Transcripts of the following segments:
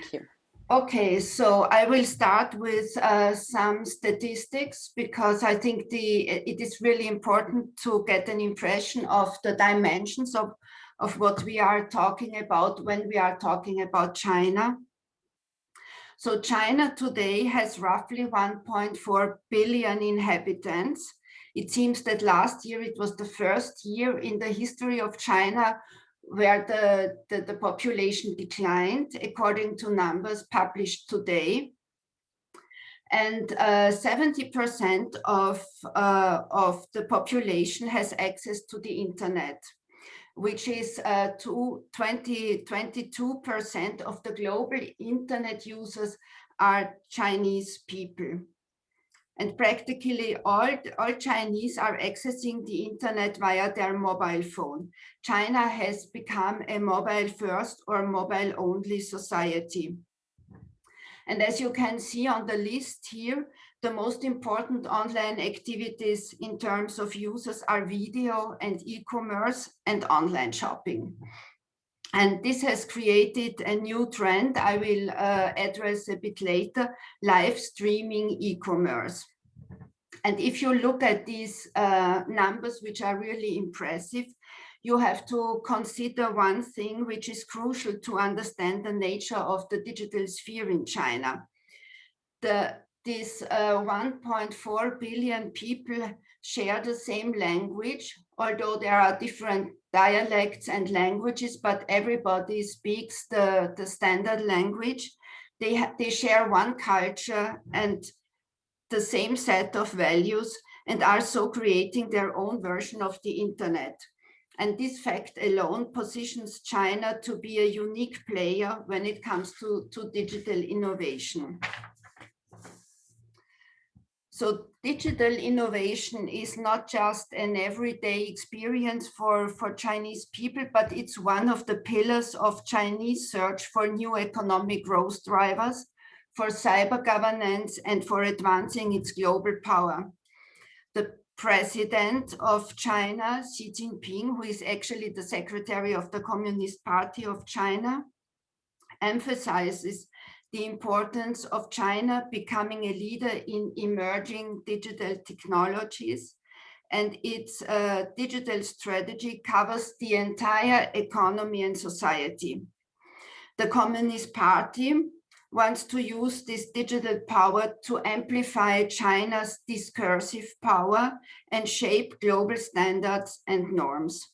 Thank you. Okay, so I will start with some statistics because I think it is really important to get an impression of the dimensions of what we are talking about when we are talking about China. So China today has roughly 1.4 billion inhabitants. It seems that last year it was the first year in the history of China where the population declined, according to numbers published today. And 70% of the population has access to the internet, which is 22% of the global internet users are Chinese people. And practically all Chinese are accessing the internet via their mobile phone. China has become a mobile first or mobile only society. And as you can see on the list here, the most important online activities in terms of users are video and e-commerce and online shopping. And this has created a new trend I will address a bit later, live streaming e-commerce. And if you look at these numbers, which are really impressive, you have to consider one thing which is crucial to understand the nature of the digital sphere in China. These 1.4 billion people share the same language, although there are different dialects and languages, but everybody speaks the standard language. They share one culture and the same set of values and are so creating their own version of the internet. And this fact alone positions China to be a unique player when it comes to digital innovation. So digital innovation is not just an everyday experience for Chinese people, but it's one of the pillars of Chinese search for new economic growth drivers, for cyber governance, and for advancing its global power. The president of China, Xi Jinping, who is actually the secretary of the Communist Party of China, emphasizes the importance of China becoming a leader in emerging digital technologies, and its digital strategy covers the entire economy and society. The Communist Party wants to use this digital power to amplify China's discursive power and shape global standards and norms.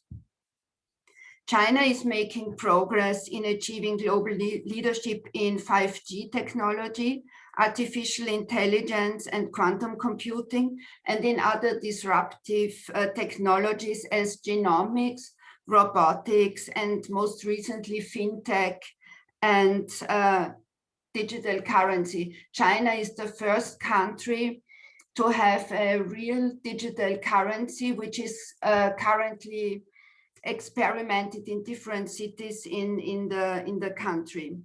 China is making progress in achieving global leadership in 5G technology, artificial intelligence and quantum computing, and in other disruptive technologies as genomics, robotics, and most recently fintech and digital currency. China is the first country to have a real digital currency, which is currently experimented in different cities in the country.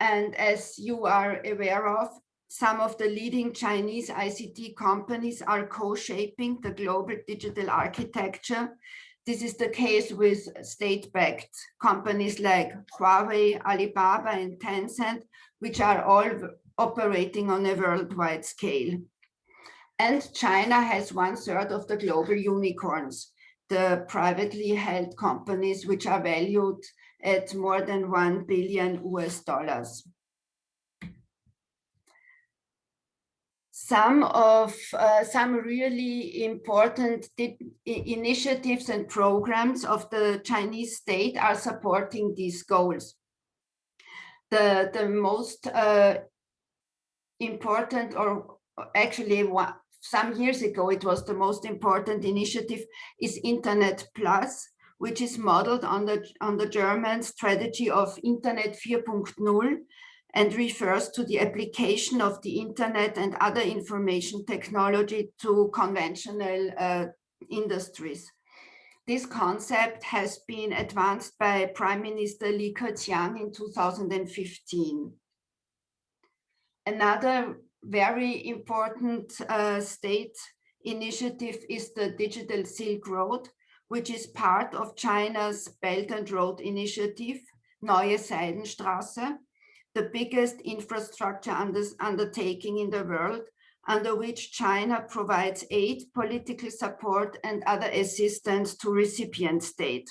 And as you are aware of, some of the leading Chinese ICT companies are co-shaping the global digital architecture. This is the case with state-backed companies like Huawei, Alibaba, and Tencent, which are all operating on a worldwide scale. And China has 1/3 of the global unicorns, the privately held companies, which are valued at more than $1 billion. Some really important initiatives and programs of the Chinese state are supporting these goals. The most important, or actually some years ago, it was the most important initiative, is Internet Plus, which is modeled on the German strategy of Internet 4.0 and refers to the application of the internet and other information technology to conventional industries. This concept has been advanced by Prime Minister Li Keqiang in 2015. Another very important state initiative is the Digital Silk Road, which is part of China's Belt and Road Initiative, Neue Seidenstraße, the biggest infrastructure undertaking in the world, under which China provides aid, political support, and other assistance to recipient state.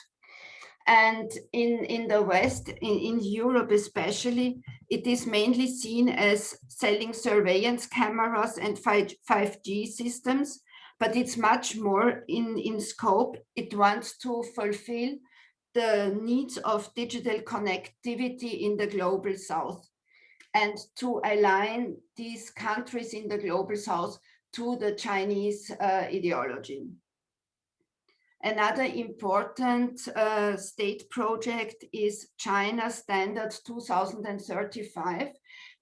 And in the West, in Europe especially, it is mainly seen as selling surveillance cameras and 5G systems, but it's much more in scope. It wants to fulfill the needs of digital connectivity in the global South and to align these countries in the global South to the Chinese ideology. Another important state project is China Standard 2035.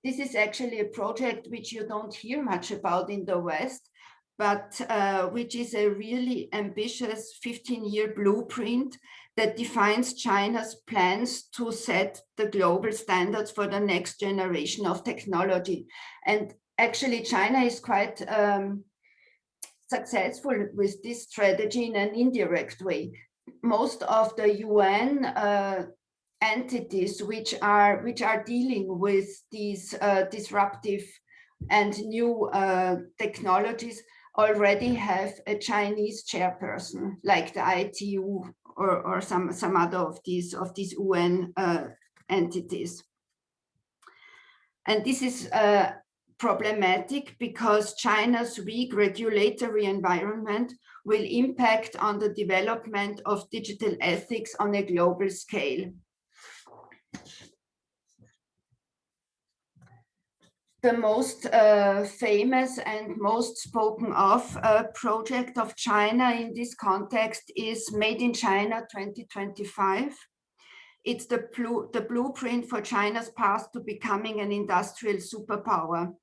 This is actually a project which you don't hear much about in the West, but which is a really ambitious 15-year blueprint that defines China's plans to set the global standards for the next generation of technology. And actually, China is quite successful with this strategy in an indirect way. Most of the UN entities which are dealing with these disruptive and new technologies already have a Chinese chairperson, like the ITU or some other of these UN entities. And this is problematic because China's weak regulatory environment will impact on the development of digital ethics on a global scale. The most famous and most spoken of project of China in this context is Made in China 2025. It's the blueprint for China's path to becoming an industrial superpower.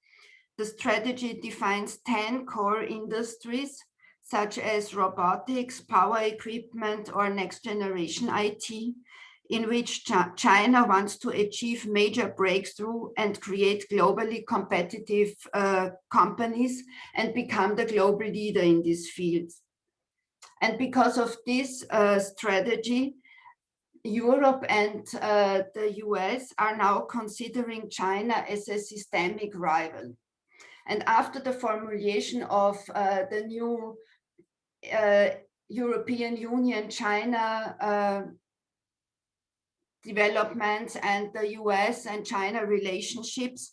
The strategy defines 10 core industries, such as robotics, power equipment, or next generation IT, in which China wants to achieve major breakthrough and create globally competitive companies and become the global leader in these fields. And because of this strategy, Europe and the US are now considering China as a systemic rival. And after the formulation of the new European Union-China developments and the US and China relationships,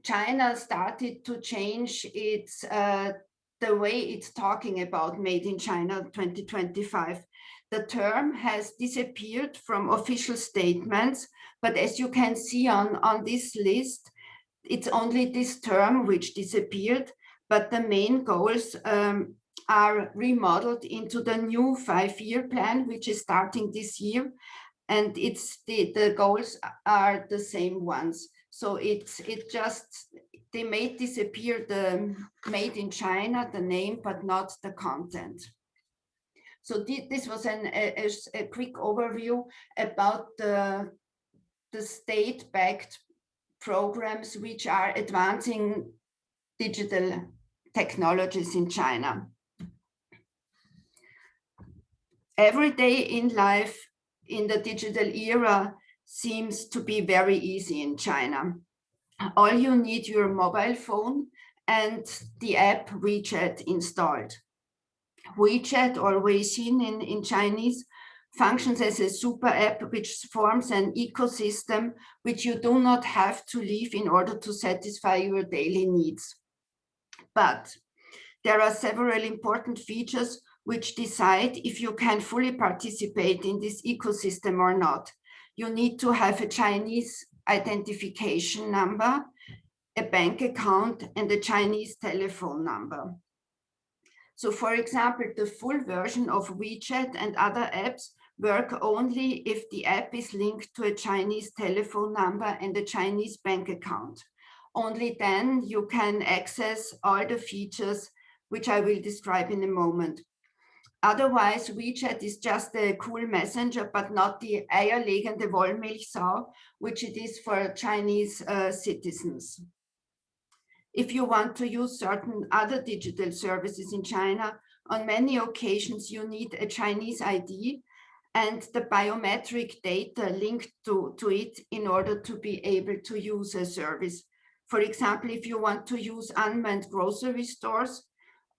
China started to change its the way it's talking about Made in China 2025. The term has disappeared from official statements, but as you can see on this list, it's only this term which disappeared, but the main goals are remodeled into the new 5-year plan, which is starting this year. And it's the goals are the same ones. So it just, they made disappear the Made in China, the name, but not the content. So this was a quick overview about the state-backed programs which are advancing digital technologies in China. Every day in life in the digital era seems to be very easy in China. All you need your mobile phone and the app WeChat installed. WeChat or Weixin in Chinese functions as a super app which forms an ecosystem which you do not have to leave in order to satisfy your daily needs. But there are several important features which decide if you can fully participate in this ecosystem or not. You need to have a Chinese identification number, a bank account, and a Chinese telephone number. So for example, the full version of WeChat and other apps work only if the app is linked to a Chinese telephone number and a Chinese bank account. Only then you can access all the features which I will describe in a moment. Otherwise, WeChat is just a cool messenger, but not the eierlegende Wollmilchsau, which it is for Chinese citizens. If you want to use certain other digital services in China, on many occasions you need a Chinese ID, and the biometric data linked to it in order to be able to use a service. For example, if you want to use unmanned grocery stores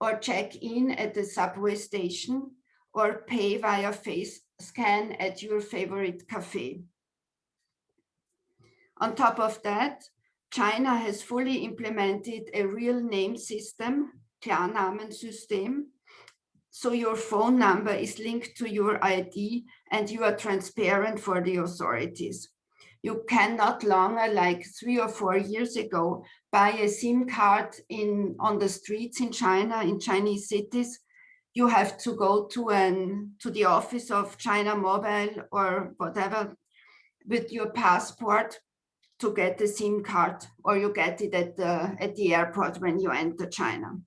or check in at the subway station or pay via face scan at your favorite cafe. On top of that, China has fully implemented a real name system, Klarnamensystem. So your phone number is linked to your ID and you are transparent for the authorities. You can not longer, like 3 or 4 years ago, buy a SIM card on the streets in China, in Chinese cities. You have to go to the office of China Mobile or whatever with your passport to get the SIM card, or you get it at the airport when you enter China.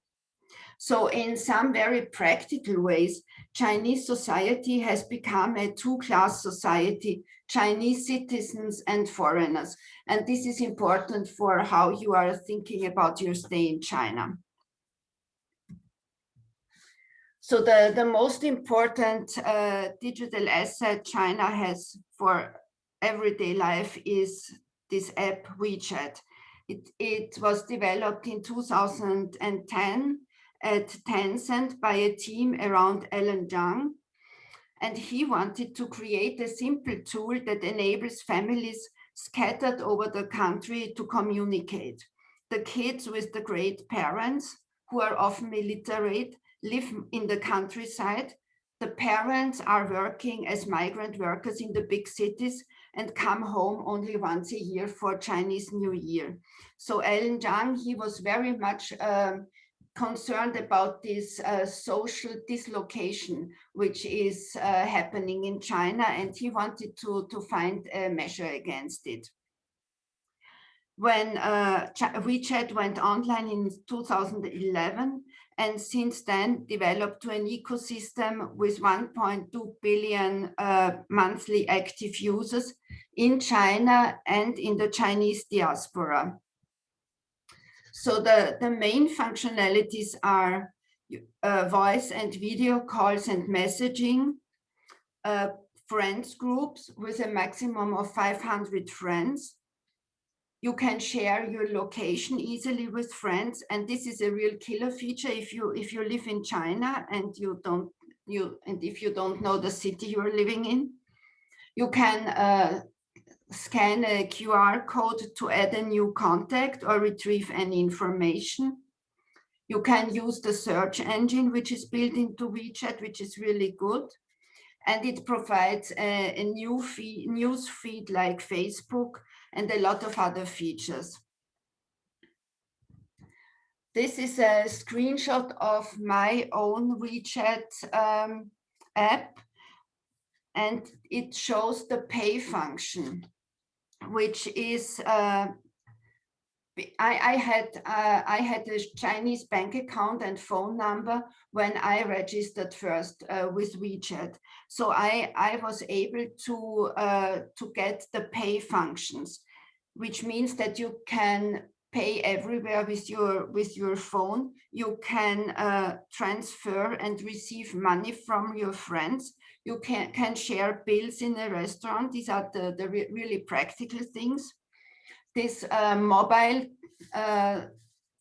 So in some very practical ways, Chinese society has become a two-class society, Chinese citizens and foreigners. And this is important for how you are thinking about your stay in China. So the most important digital asset China has for everyday life is this app WeChat. It was developed in 2010 at Tencent by a team around Alan Zhang. And he wanted to create a simple tool that enables families scattered over the country to communicate. The kids with the great parents, who are often illiterate, live in the countryside. The parents are working as migrant workers in the big cities and come home only once a year for Chinese New Year. So Alan Zhang, he was very much concerned about this social dislocation which is happening in China, and he wanted to find a measure against it. When WeChat went online in 2011, and since then developed to an ecosystem with 1.2 billion monthly active users in China and in the Chinese diaspora. So the main functionalities are voice and video calls and messaging, friends groups with a maximum of 500 friends. You can share your location easily with friends, and this is a real killer feature if you live in China and if you don't know the city you are living in. You can scan a QR code to add a new contact or retrieve any information. You can use the search engine, which is built into WeChat, which is really good. And it provides a news feed like Facebook and a lot of other features. This is a screenshot of my own WeChat app, and it shows the pay function, which is I had a Chinese bank account and phone number when I registered first with WeChat. So I was able to get the pay functions, which means that you can pay everywhere with your phone. You can transfer and receive money from your friends. You can share bills in a restaurant. These are the really practical things. This mobile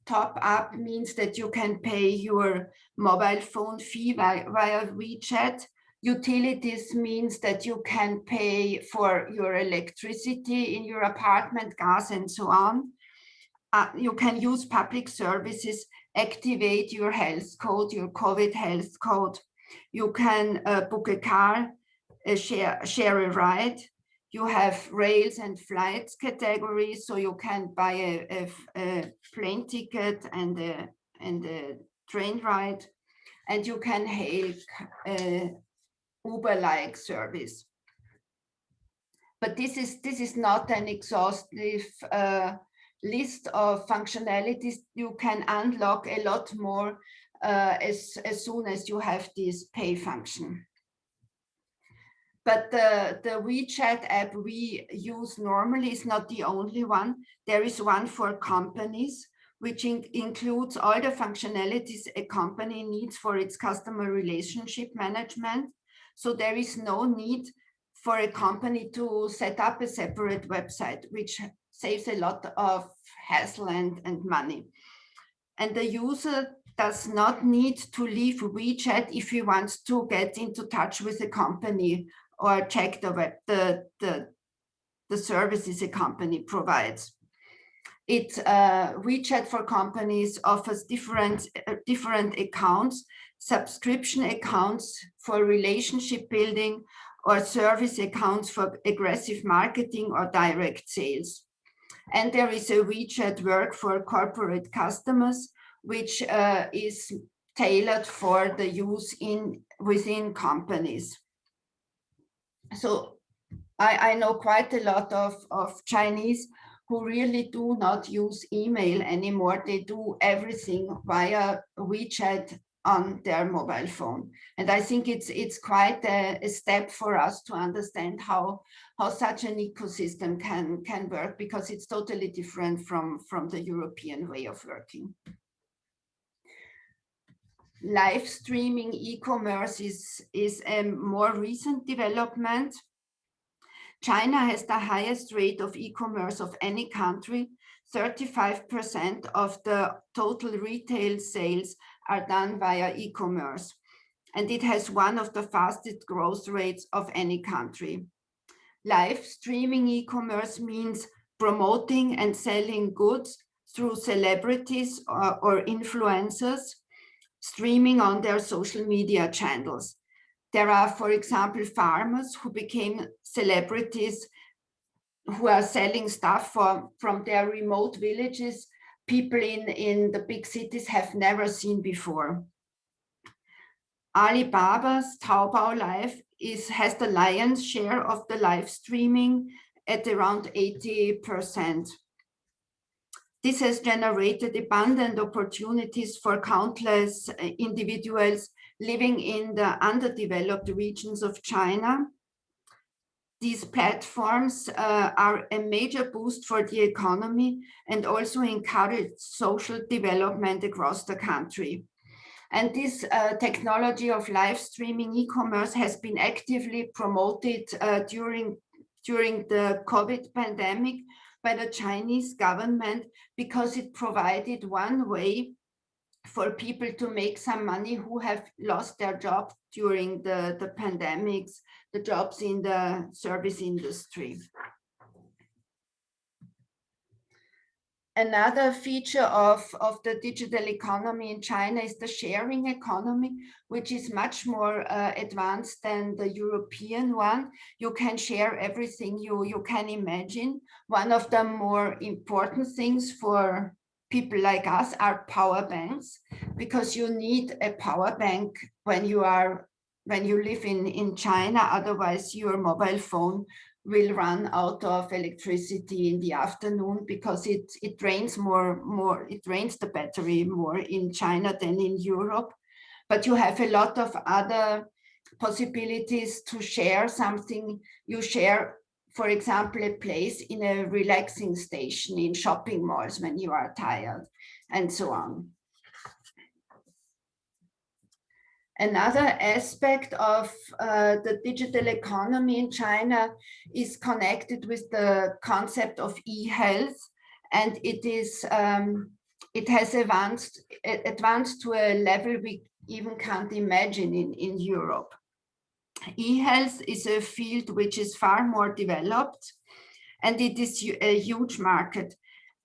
top up means that you can pay your mobile phone fee via WeChat. Utilities means that you can pay for your electricity in your apartment, gas, and so on. You can use public services, activate your health code, your COVID health code. You can book a car, share a ride. You have rails and flights categories, so you can buy a plane ticket and a train ride, and you can hail Uber-like service. But this is not an exhaustive list of functionalities. You can unlock a lot more as soon as you have this pay function. But the WeChat app we use normally is not the only one. There is one for companies, which includes all the functionalities a company needs for its customer relationship management. So there is no need for a company to set up a separate website, which saves a lot of hassle and money. And the user does not need to leave WeChat if he wants to get into touch with a company or check the services a company provides. WeChat for Companies offers different accounts, subscription accounts for relationship building, or service accounts for aggressive marketing or direct sales. And there is a WeChat Work for corporate customers, which is tailored for the use within companies. So I know quite a lot of Chinese who really do not use email anymore. They do everything via WeChat on their mobile phone. And I think it's quite a step for us to understand how such an ecosystem can work, because it's totally different from the European way of working. Live streaming e-commerce is a more recent development. China has the highest rate of e-commerce of any country. 35% of the total retail sales are done via e-commerce, and it has one of the fastest growth rates of any country. Live streaming e-commerce means promoting and selling goods through celebrities or influencers, streaming on their social media channels. There are, for example, farmers who became celebrities who are selling stuff from their remote villages people in the big cities have never seen before. Alibaba's Taobao Live has the lion's share of the live streaming at around 80%. This has generated abundant opportunities for countless individuals living in the underdeveloped regions of China. These platforms are a major boost for the economy and also encourage social development across the country. And this technology of live streaming e-commerce has been actively promoted during the COVID pandemic by the Chinese government, because it provided one way for people to make some money who have lost their job during the pandemics, the jobs in the service industry. Another feature of the digital economy in China is the sharing economy, which is much more advanced than the European one. You can share everything you can imagine. One of the more important things for people like us are power banks, because you need a power bank when you live in China. Otherwise, your mobile phone will run out of electricity in the afternoon, because it drains it drains the battery more in China than in Europe. But you have a lot of other possibilities to share something. You share, for example, a place in a relaxing station in shopping malls when you are tired, and so on. Another aspect of the digital economy in China is connected with the concept of eHealth, and it has advanced to a level we even can't imagine in Europe. eHealth is a field which is far more developed, and it is a huge market.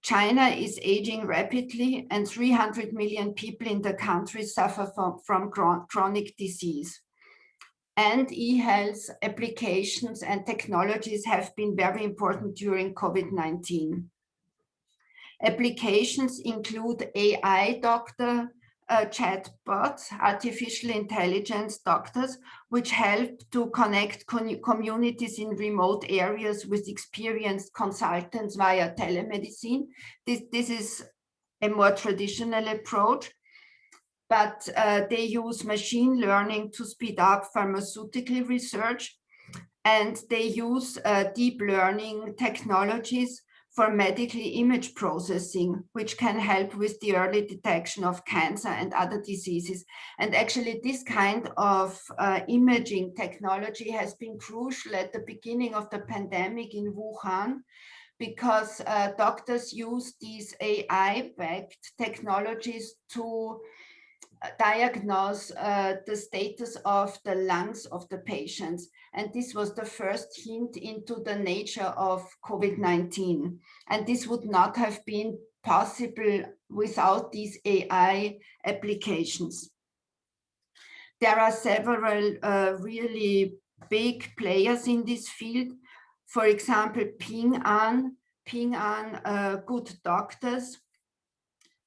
China is aging rapidly, and 300 million people in the country suffer from chronic disease. And eHealth applications and technologies have been very important during COVID-19. Applications include AI doctor chatbots, artificial intelligence doctors, which help to connect communities in remote areas with experienced consultants via telemedicine. This is a more traditional approach, but they use machine learning to speed up pharmaceutical research, and they use deep learning technologies for medical image processing, which can help with the early detection of cancer and other diseases. And actually, this kind of imaging technology has been crucial at the beginning of the pandemic in Wuhan, because doctors use these AI-backed technologies to diagnose the status of the lungs of the patients. And this was the first hint into the nature of COVID-19. And this would not have been possible without these AI applications. There are several really big players in this field. For example, Ping An, Good Doctors.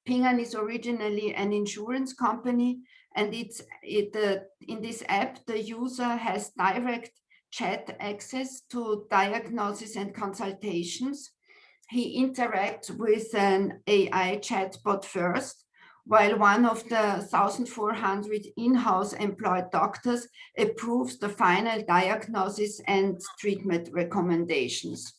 Ping An is originally an insurance company, and in this app, the user has direct chat access to diagnosis and consultations. He interacts with an AI chatbot first, while one of the 1,400 in-house employed doctors approves the final diagnosis and treatment recommendations.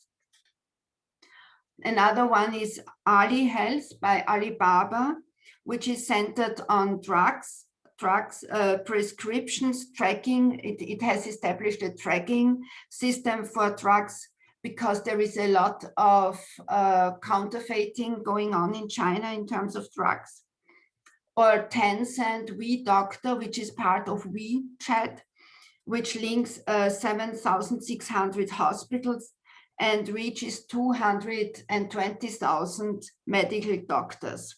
Another one is eHealth by Alibaba, which is centered on drugs, prescriptions tracking. It has established a tracking system for drugs because there is a lot of counterfeiting going on in China in terms of drugs. Or Tencent WeDoctor, which is part of WeChat, which links 7,600 hospitals and reaches 220,000 medical doctors.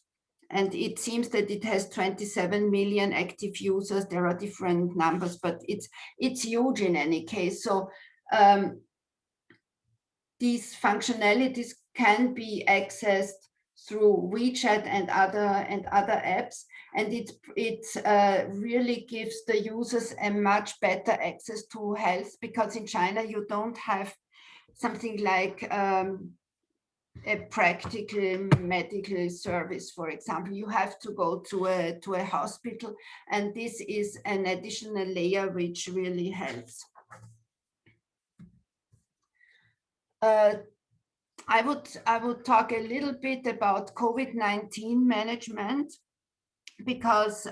And it seems that it has 27 million active users. There are different numbers, but it's huge in any case. So these functionalities can be accessed through WeChat and other apps, and it really gives the users a much better access to health, because in China you don't have something like a practical medical service, for example. You have to go to a hospital, and this is an additional layer which really helps. I would talk a little bit about COVID-19 management, because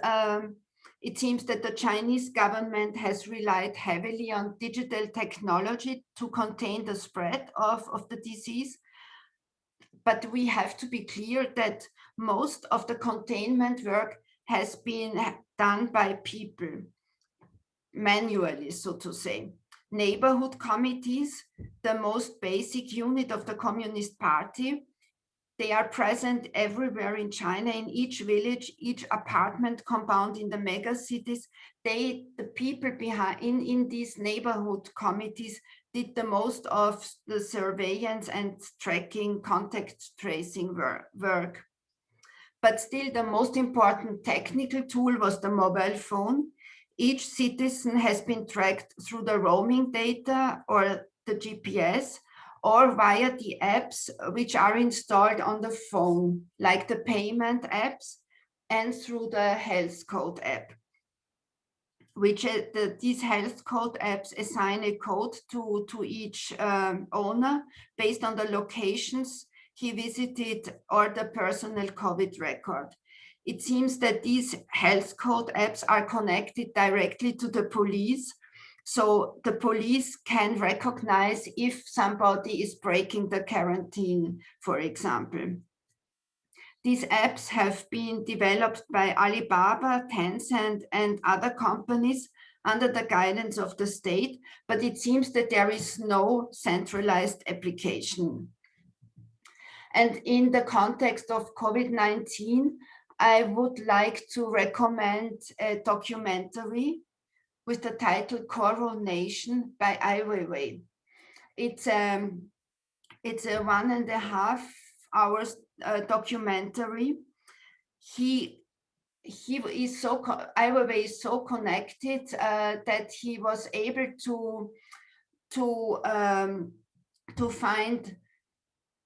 it seems that the Chinese government has relied heavily on digital technology to contain the spread of the disease. But we have to be clear that most of the containment work has been done by people, manually, so to say. Neighborhood committees, the most basic unit of the Communist Party, they are present everywhere in China, in each village, each apartment compound in the mega cities. The people behind in these neighborhood committees did the most of the surveillance and tracking, contact tracing work. But still, the most important technical tool was the mobile phone. Each citizen has been tracked through the roaming data or the GPS, or via the apps which are installed on the phone, like the payment apps, and through the health code app, which these health code apps assign a code to each owner based on the locations he visited or the personal COVID record. It seems that these health code apps are connected directly to the police, so the police can recognize if somebody is breaking the quarantine, for example. These apps have been developed by Alibaba, Tencent, and other companies under the guidance of the state, but it seems that there is no centralized application. And in the context of COVID-19, I would like to recommend a documentary with the title Coronation by Ai Weiwei. It's a 1.5 hours documentary. Ai Weiwei is so connected that he was able to find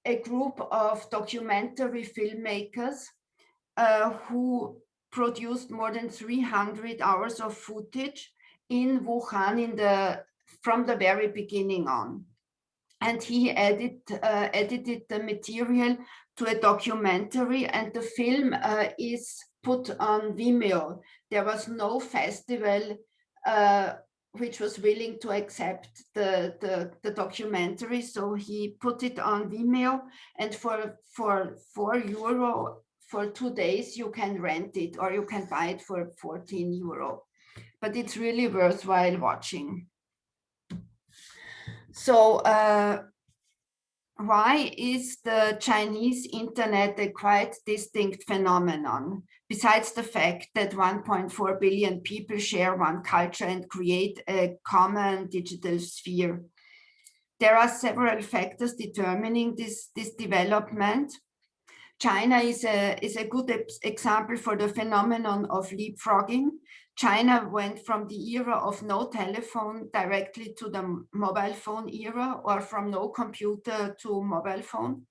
a group of documentary filmmakers who produced more than 300 hours of footage in Wuhan from the very beginning on. and he edited the material to a documentary, and the film is put on Vimeo. There was no festival which was willing to accept the documentary, so he put it on Vimeo, and for €4 for 2 days you can rent it, or you can buy it for €14. But it's really worthwhile watching. So why is the Chinese internet a quite distinct phenomenon, besides the fact that 1.4 billion people share one culture and create a common digital sphere? There are several factors determining this development. China is a good example for the phenomenon of leapfrogging. China went from the era of no telephone directly to the mobile phone era, or from no computer to mobile phone.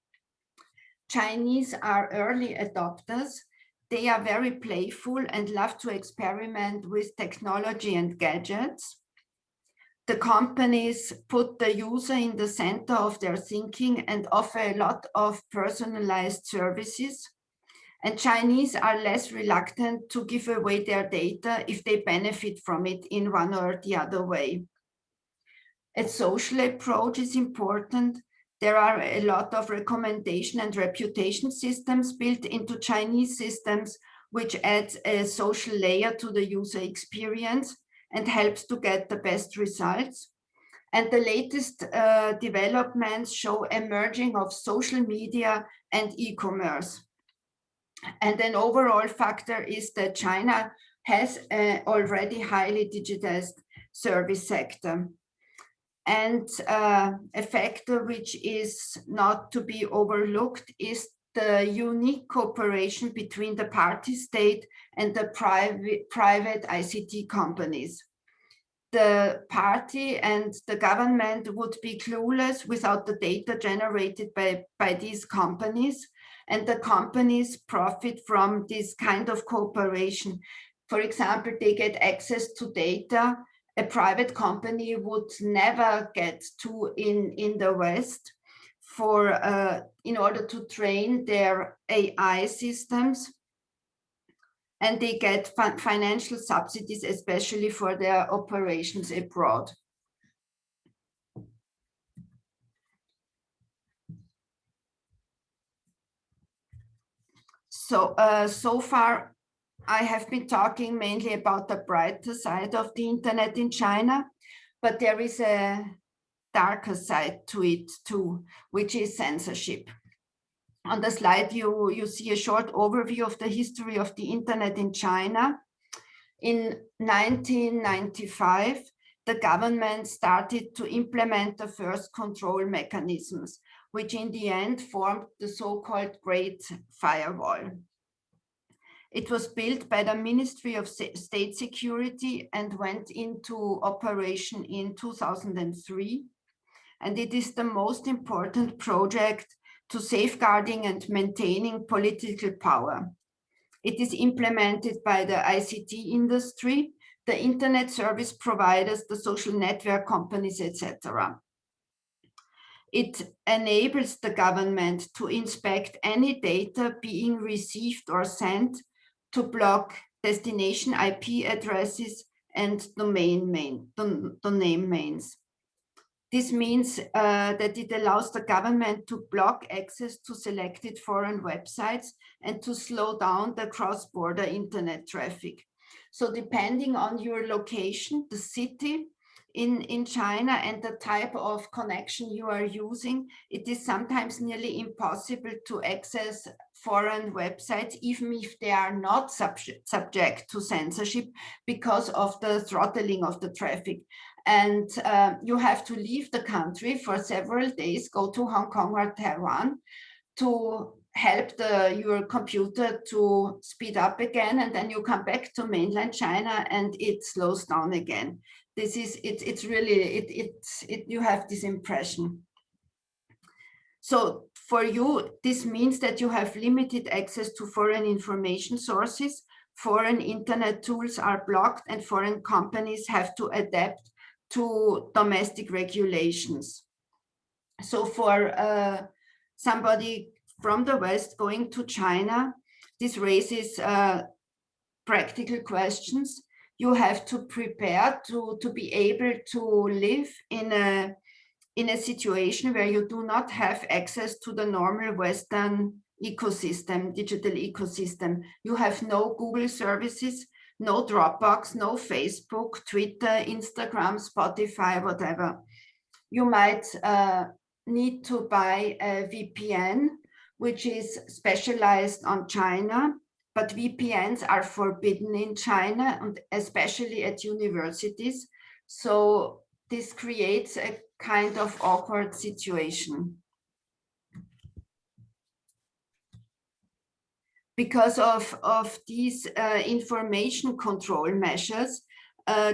Chinese are early adopters. They are very playful and love to experiment with technology and gadgets. The companies put the user in the center of their thinking and offer a lot of personalized services. And Chinese are less reluctant to give away their data if they benefit from it in one or the other way. A social approach is important. There are a lot of recommendation and reputation systems built into Chinese systems, which adds a social layer to the user experience and helps to get the best results. And the latest developments show emerging of social media and e-commerce. And an overall factor is that China has already highly digitized service sector. And a factor which is not to be overlooked is the unique cooperation between the party state and the private ICT companies. The party and the government would be clueless without the data generated by these companies, and the companies profit from this kind of cooperation. For example, they get access to data a private company would never get to in the West for in order to train their AI systems. And they get financial subsidies, especially for their operations abroad. So, so far, I have been talking mainly about the brighter side of the internet in China, but there is a darker side to it too, which is censorship. On the slide, you see a short overview of the history of the internet in China. In 1995, the government started to implement the first control mechanisms, which in the end formed the so-called Great Firewall. It was built by the Ministry of State Security and went into operation in 2003. And it is the most important project to safeguarding and maintaining political power. It is implemented by the ICT industry, the internet service providers, the social network companies, etc. It enables the government to inspect any data being received or sent, to block destination IP addresses and domain names. This means that it allows the government to block access to selected foreign websites and to slow down the cross-border internet traffic. So depending on your location, the city in China and the type of connection you are using, it is sometimes nearly impossible to access foreign websites, even if they are not subject to censorship, because of the throttling of the traffic. And you have to leave the country for several days, go to Hong Kong or Taiwan to help your computer to speed up again, and then you come back to mainland China and it slows down again. This is it's really you have this impression. So for you, this means that you have limited access to foreign information sources, foreign internet tools are blocked, and foreign companies have to adapt to domestic regulations. So for somebody from the West going to China, this raises practical questions. You have to prepare to be able to live in a situation where you do not have access to the normal Western ecosystem, digital ecosystem. You have no Google services, no Dropbox, no Facebook, Twitter, Instagram, Spotify, whatever. You might need to buy a VPN, which is specialized on China, but VPNs are forbidden in China, and especially at universities. So this creates a kind of awkward situation. Because of these information control measures,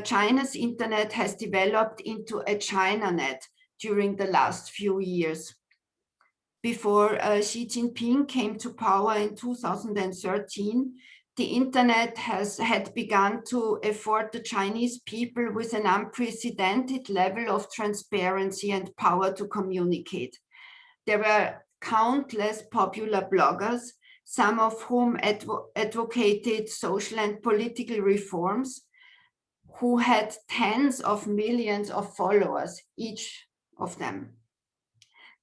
China's internet has developed into a Chinanet during the last few years. Before Xi Jinping came to power in 2013, the internet had begun to afford the Chinese people with an unprecedented level of transparency and power to communicate. There were countless popular bloggers, some of whom advocated social and political reforms, who had tens of millions of followers, each of them.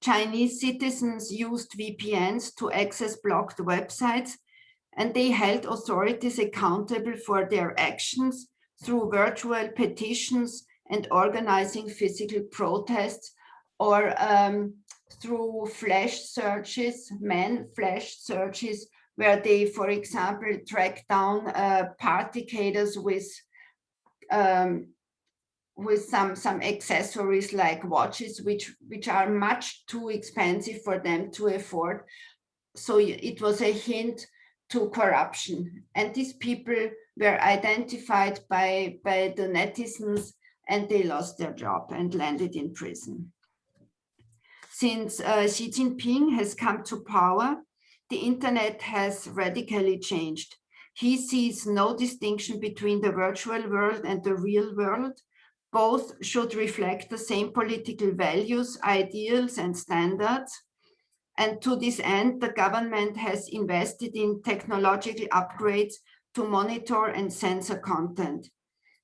Chinese citizens used VPNs to access blocked websites, and they held authorities accountable for their actions through virtual petitions and organizing physical protests, or through flash searches, flash searches, where they, for example, track down particators with some accessories like watches, which are much too expensive for them to afford. So it was a hint to corruption. And these people were identified by the netizens, and they lost their job and landed in prison. Since Xi Jinping has come to power, the internet has radically changed. He sees no distinction between the virtual world and the real world. Both should reflect the same political values, ideals, and standards. And to this end, the government has invested in technological upgrades to monitor and censor content.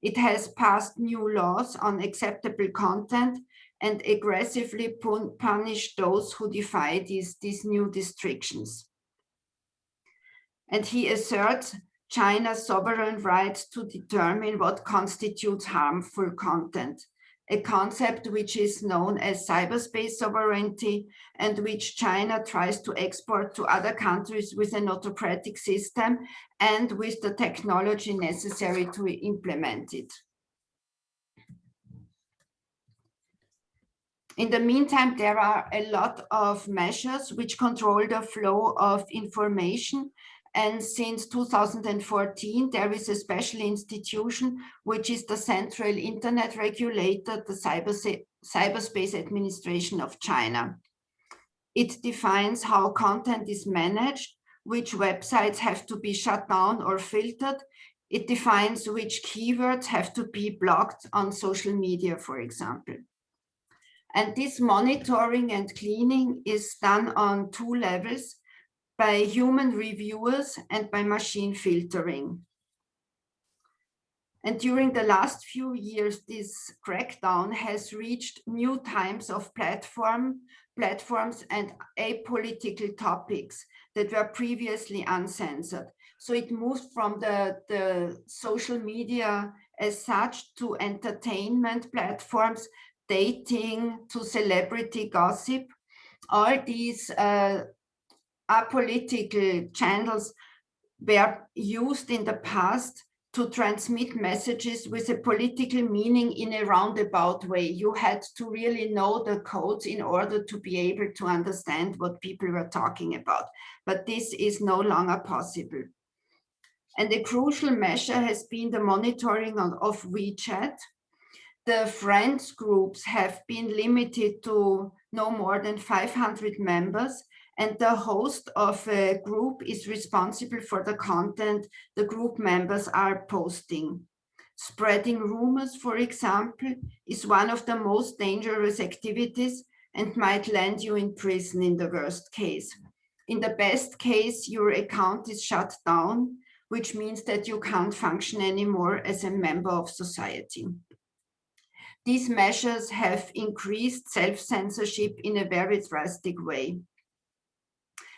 It has passed new laws on acceptable content and aggressively punished those who defy these new restrictions. And he asserts China's sovereign right to determine what constitutes harmful content, a concept which is known as cyberspace sovereignty, and which China tries to export to other countries with an autocratic system and with the technology necessary to implement it. In the meantime, there are a lot of measures which control the flow of information. And since 2014, there is a special institution, which is the Central Internet Regulator, the Cyberspace Administration of China. It defines how content is managed, which websites have to be shut down or filtered. It defines which keywords have to be blocked on social media, for example. And this monitoring and cleaning is done on two levels, by human reviewers and by machine filtering. And during the last few years, this crackdown has reached new types of platforms and apolitical topics that were previously uncensored. So it moved from the social media as such to entertainment platforms, dating, to celebrity gossip. All these apolitical channels were used in the past to transmit messages with a political meaning in a roundabout way. You had to really know the codes in order to be able to understand what people were talking about. But this is no longer possible. And a crucial measure has been the monitoring of WeChat. The friends groups have been limited to no more than 500 members, and the host of a group is responsible for the content the group members are posting. Spreading rumors, for example, is one of the most dangerous activities, and might land you in prison in the worst case. In the best case, your account is shut down, which means that you can't function anymore as a member of society. These measures have increased self-censorship in a very drastic way.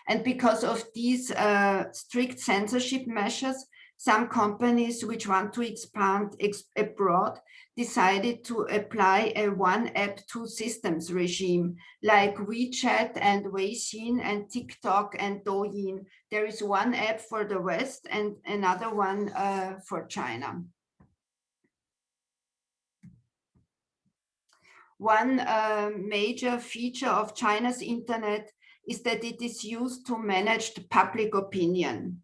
And because of these strict censorship measures, some companies which want to expand abroad decided to apply a one app, two systems regime, like WeChat and Weixin and TikTok and Douyin. There is one app for the West and another one for China. One major feature of China's internet is that it is used to manage the public opinion.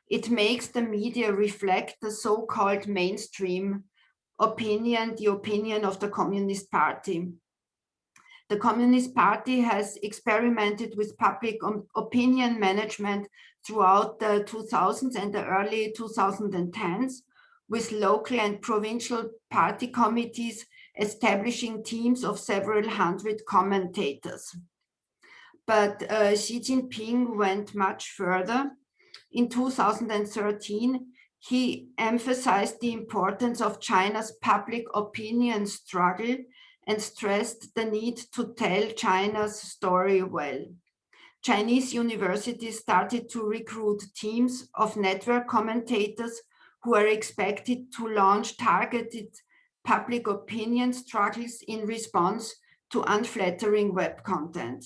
It makes the media reflect the so-called mainstream opinion, the opinion of the Communist Party. The Communist Party has experimented with public opinion management throughout the 2000s and the early 2010s, with local and provincial party committees establishing teams of several hundred commentators. But Xi Jinping went much further. In 2013, he emphasized the importance of China's public opinion struggle and stressed the need to tell China's story well. Chinese universities started to recruit teams of network commentators who are expected to launch targeted public opinion struggles in response to unflattering web content.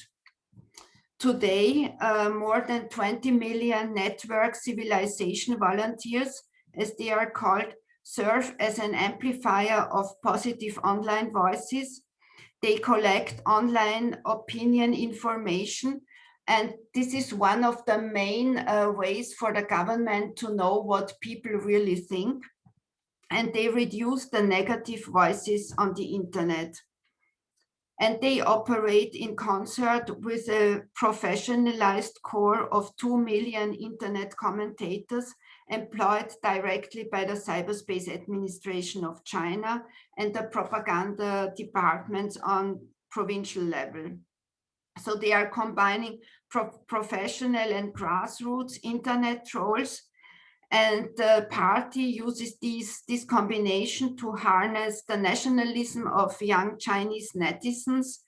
Today, more than 20 million network civilization volunteers, as they are called, serve as an amplifier of positive online voices. They collect online opinion information, and this is one of the main ways for the government to know what people really think. And they reduce the negative voices on the internet. And they operate in concert with a professionalized core of 2 million internet commentators employed directly by the Cyberspace Administration of China and the propaganda departments on provincial level. So they are combining professional and grassroots internet trolls, and the party uses this combination to harness the nationalism of young Chinese netizens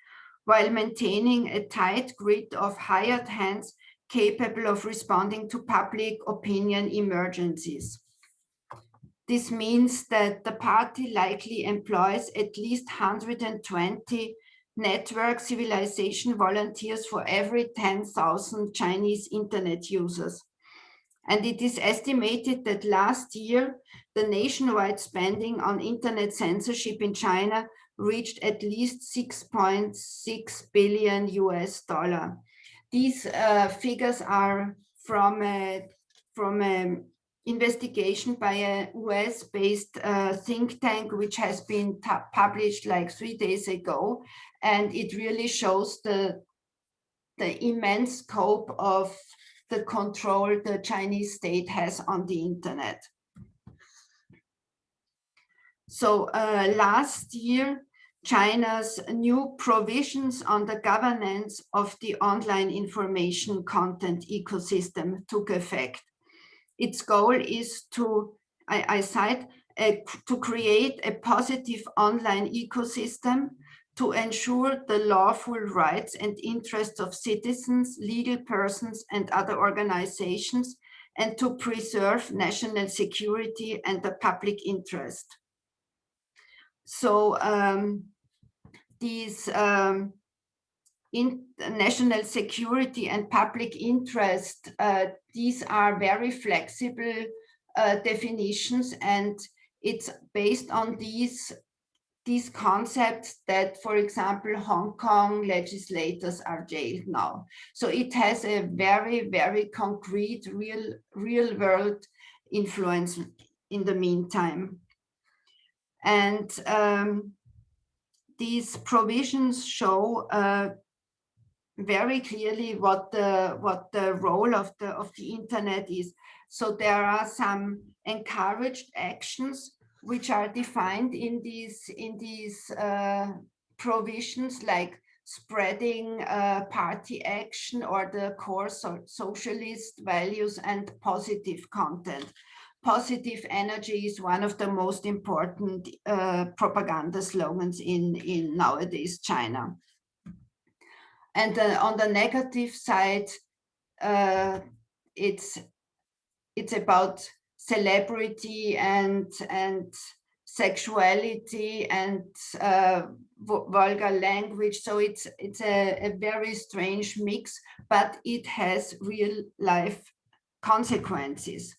while maintaining a tight grid of hired hands capable of responding to public opinion emergencies. This means that the party likely employs at least 120 network civilization volunteers for every 10,000 Chinese internet users. And it is estimated that last year, the nationwide spending on internet censorship in China reached at least 6.6 billion US dollar. These figures are from an investigation by a US-based think tank, which has been published like 3 days ago. And it really shows the immense scope of the control the Chinese state has on the internet. So last year, China's new provisions on the governance of the online information content ecosystem took effect. Its goal is to, I cite, to create a positive online ecosystem to ensure the lawful rights and interests of citizens, legal persons, and other organizations, and to preserve national security and the public interest. So these national security and public interest, these are very flexible definitions, and it's based on these concepts that, for example, Hong Kong legislators are jailed now. So it has a very, very concrete, real world influence in the meantime. And these provisions show very clearly what the role of the internet is. So there are some encouraged actions which are defined in these provisions, like spreading party action or the core socialist values and positive content. Positive energy is one of the most important propaganda slogans in nowadays China. And on the negative side, it's about celebrity and sexuality and vulgar language. So it's a very strange mix, but it has real life consequences.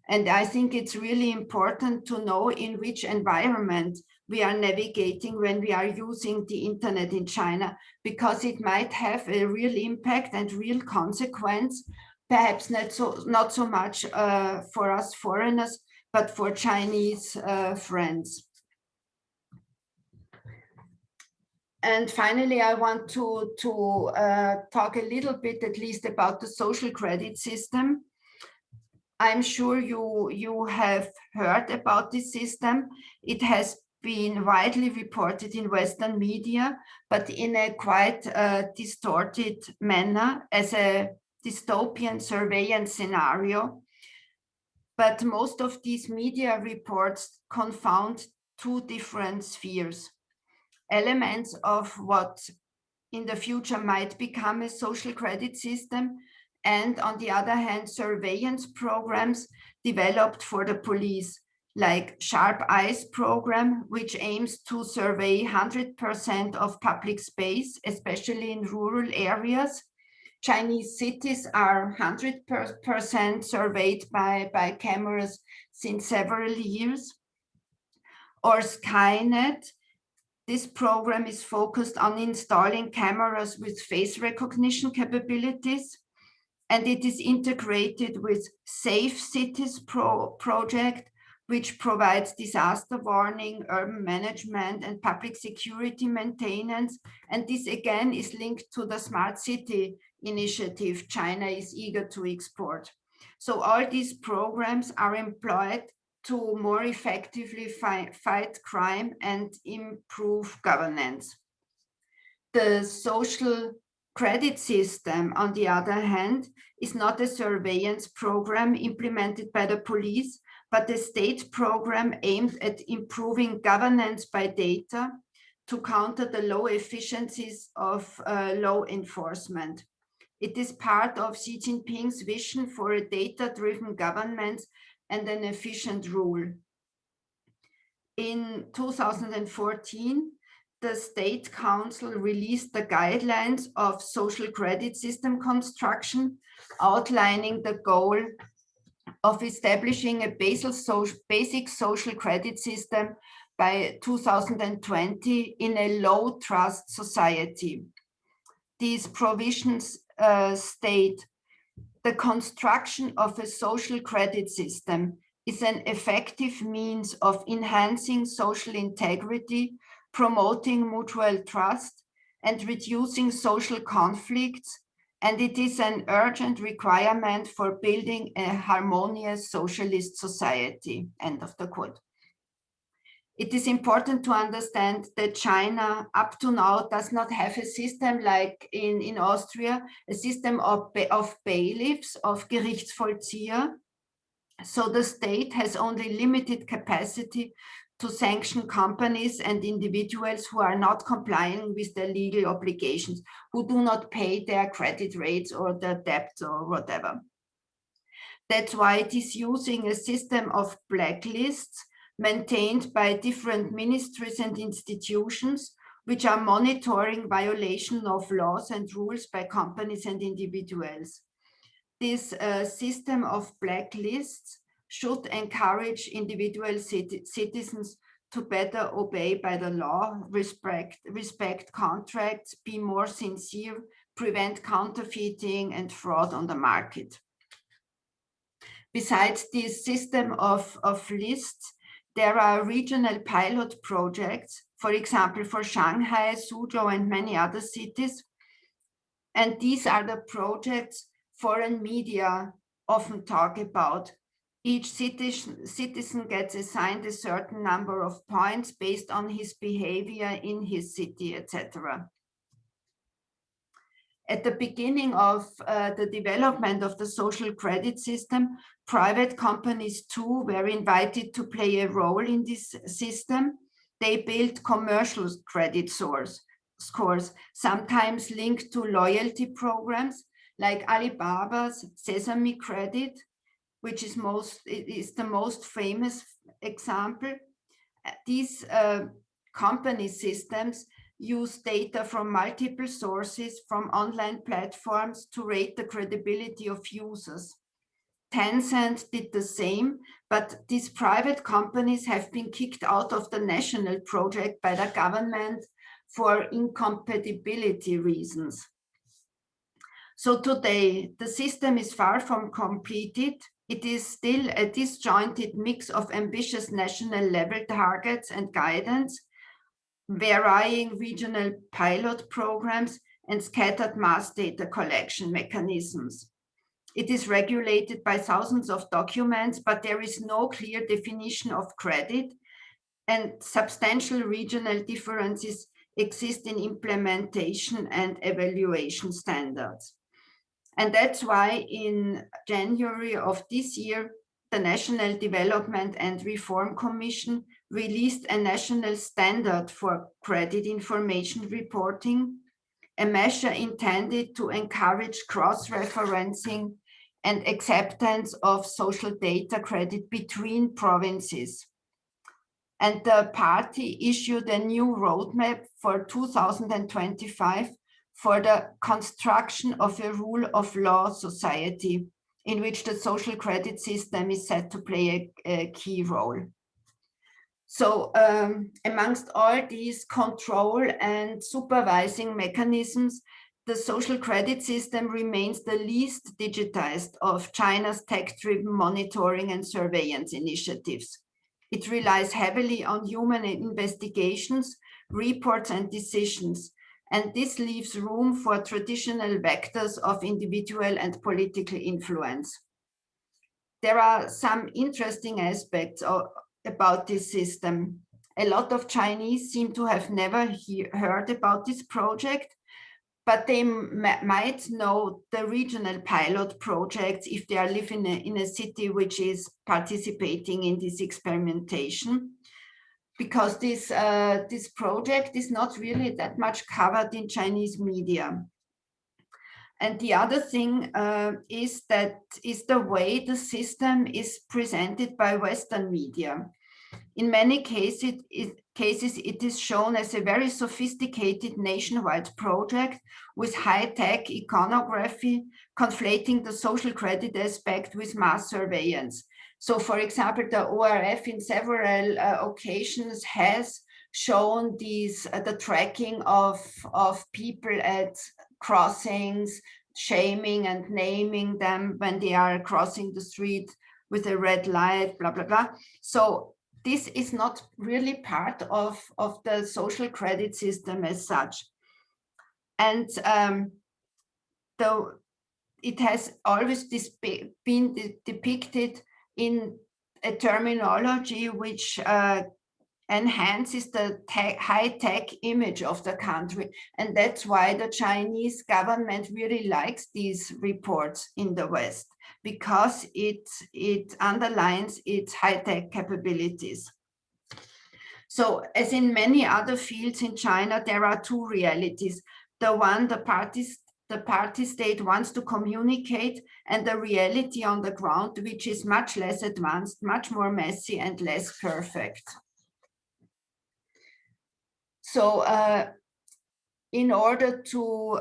And I think it's really important to know in which environment we are navigating when we are using the internet in China, because it might have a real impact and real consequence, perhaps not so much for us foreigners, but for Chinese friends. And finally, I want to talk a little bit at least about the social credit system. I'm sure you have heard about this system. It has been widely reported in Western media, but in a quite distorted manner as a dystopian surveillance scenario. But most of these media reports confound two different spheres. Elements of what in the future might become a social credit system, and on the other hand, surveillance programs developed for the police, like Sharp Eyes program, which aims to survey 100% of public space, especially in rural areas. Chinese cities are 100% surveyed by cameras since several years. Or Skynet. This program is focused on installing cameras with face recognition capabilities, and it is integrated with Safe Cities project, which provides disaster warning, urban management, and public security maintenance. And this again is linked to the Smart City initiative China is eager to export. So all these programs are employed to more effectively fight crime and improve governance. The social credit system, on the other hand, is not a surveillance program implemented by the police, but a state program aimed at improving governance by data to counter the low efficiencies of law enforcement. It is part of Xi Jinping's vision for a data-driven government and an efficient rule. In 2014, the State Council released the guidelines of social credit system construction, outlining the goal of establishing a basic social credit system by 2020 in a low trust society. These provisions state the construction of a social credit system is an effective means of enhancing social integrity, promoting mutual trust, and reducing social conflicts, and it is an urgent requirement for building a harmonious socialist society. End of the quote. It is important to understand that China up to now does not have a system like in Austria, a system of bailiffs, of Gerichtsvollzieher. So the state has only limited capacity to sanction companies and individuals who are not complying with their legal obligations, who do not pay their credit rates or their debts or whatever. That's why it is using a system of blacklists maintained by different ministries and institutions, which are monitoring violation of laws and rules by companies and individuals. This system of blacklists should encourage individual citizens to better obey by the law, respect contracts, be more sincere, prevent counterfeiting and fraud on the market. Besides this system of lists, there are regional pilot projects, for example, for Shanghai, Suzhou, and many other cities. And these are the projects foreign media often talk about. Each citizen gets assigned a certain number of points based on his behavior in his city, etc. At the beginning of the development of the social credit system, private companies too were invited to play a role in this system. They built commercial credit scores, sometimes linked to loyalty programs like Alibaba's Sesame Credit, which is the most famous example. These company systems use data from multiple sources from online platforms to rate the credibility of users. Tencent did the same, but these private companies have been kicked out of the national project by the government for incompatibility reasons. So today, the system is far from completed. It is still a disjointed mix of ambitious national level targets and guidance, varying regional pilot programs, and scattered mass data collection mechanisms. It is regulated by thousands of documents, but there is no clear definition of credit, and substantial regional differences exist in implementation and evaluation standards. And that's why in January of this year, the National Development and Reform Commission released a national standard for credit information reporting, a measure intended to encourage cross-referencing and acceptance of social data credit between provinces. And the party issued a new roadmap for 2025 for the construction of a rule of law society in which the social credit system is set to play a key role. So amongst all these control and supervising mechanisms, the social credit system remains the least digitized of China's tech-driven monitoring and surveillance initiatives. It relies heavily on human investigations, reports, and decisions, and this leaves room for traditional vectors of individual and political influence. There are some interesting aspects about this system. A lot of Chinese seem to have never heard about this project, but they might know the regional pilot projects if they are living in a city which is participating in this experimentation, because this project is not really that much covered in Chinese media. And the other thing is the way the system is presented by Western media. In many cases, it is shown as a very sophisticated nationwide project with high-tech iconography, conflating the social credit aspect with mass surveillance. So, for example, the ORF in several occasions has shown the tracking of people at crossings, shaming and naming them when they are crossing the street with a red light, blah, blah, blah. So this is not really part of the social credit system as such. And though it has always been depicted in a terminology which enhances the high-tech image of the country. And that's why the Chinese government really likes these reports in the West, because it underlines its high-tech capabilities. So as in many other fields in China, there are two realities. The one, the party state wants to communicate, and the reality on the ground, which is much less advanced, much more messy, and less perfect. So in order to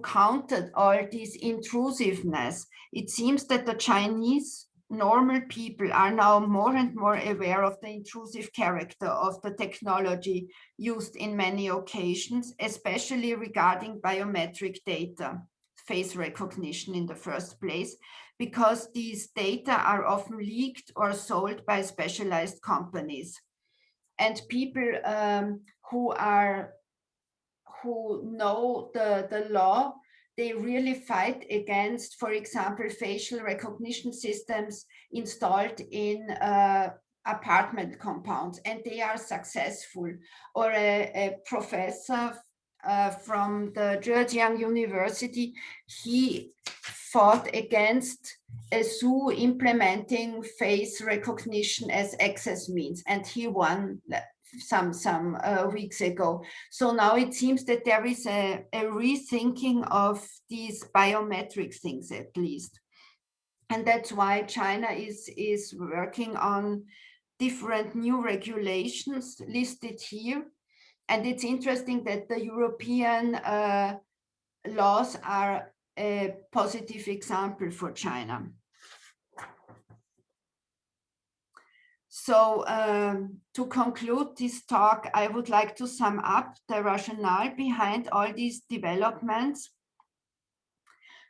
counter all this intrusiveness, it seems that the Chinese normal people are now more and more aware of the intrusive character of the technology used in many occasions, especially regarding biometric data, face recognition in the first place, because these data are often leaked or sold by specialized companies. And people who know the law, they really fight against, for example, facial recognition systems installed in apartment compounds, and they are successful. Or a professor from the Zhejiang University, he fought against a zoo implementing face recognition as access means, and he won some weeks ago. So now it seems that there is a rethinking of these biometric things, at least. And that's why China is working on different new regulations listed here. And it's interesting that the European laws are a positive example for China. So to conclude this talk, I would like to sum up the rationale behind all these developments.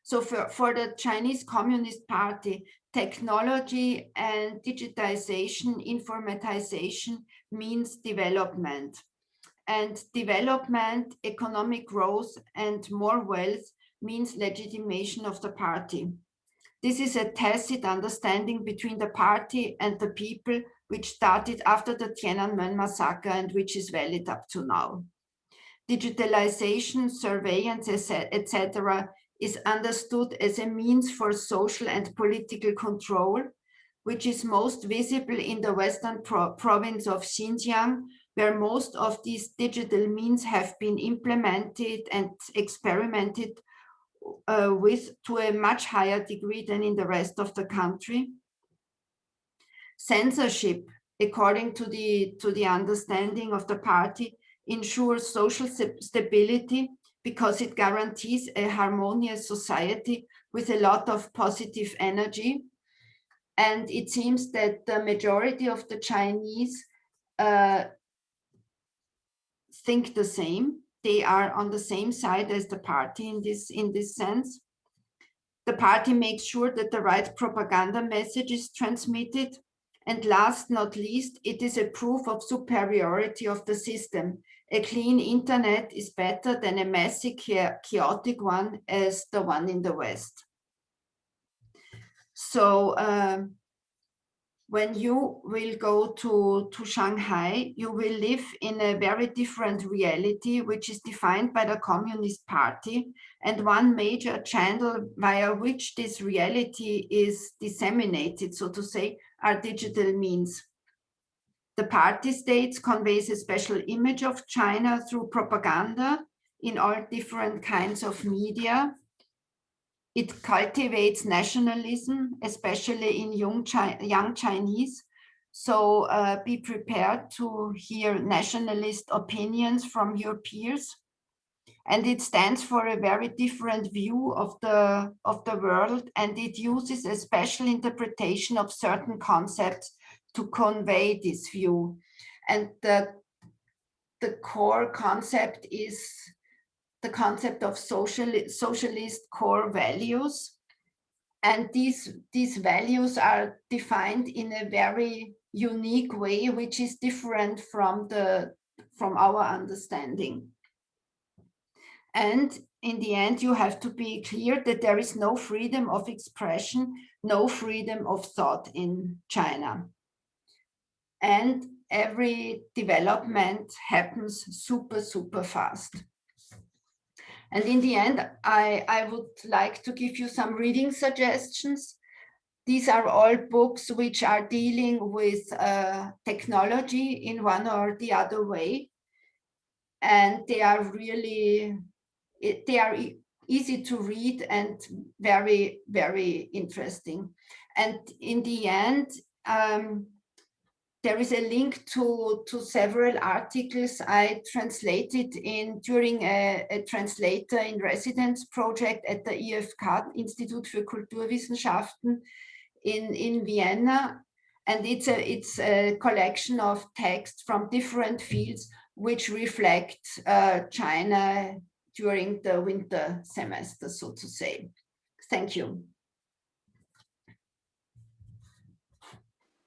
So for the Chinese Communist Party, technology and digitization, informatization means development. And development, economic growth, and more wealth means legitimation of the party. This is a tacit understanding between the party and the people, which started after the Tiananmen massacre and which is valid up to now. Digitalization, surveillance, etc., is understood as a means for social and political control, which is most visible in the western province of Xinjiang, where most of these digital means have been implemented and experimented with to a much higher degree than in the rest of the country. Censorship, according to the understanding of the party, ensures social stability because it guarantees a harmonious society with a lot of positive energy. And it seems that the majority of the Chinese think the same. They are on the same side as the party in this sense. The party makes sure that the right propaganda message is transmitted. And last not least, it is a proof of superiority of the system. A clean internet is better than a messy, chaotic one as the one in the West. So when you will go to Shanghai, you will live in a very different reality, which is defined by the Communist Party. And one major channel via which this reality is disseminated, so to say, are digital means. The party states conveys a special image of China through propaganda in all different kinds of media. It cultivates nationalism, especially in young Chinese. So be prepared to hear nationalist opinions from your peers. And it stands for a very different view of the world, and it uses a special interpretation of certain concepts to convey this view. And the core concept is the concept of socialist core values. And these values are defined in a very unique way, which is different from our understanding. And in the end, you have to be clear that there is no freedom of expression, no freedom of thought in China. And every development happens super, super fast. And in the end, I would like to give you some reading suggestions. These are all books which are dealing with technology in one or the other way. And they are really, they are easy to read and very, very interesting. And in the end, there is a link to several articles I translated during a translator in residence project at the IFK, Institut für Kulturwissenschaften in Vienna. And it's a collection of texts from different fields which reflect China during the winter semester, so to say. Thank you.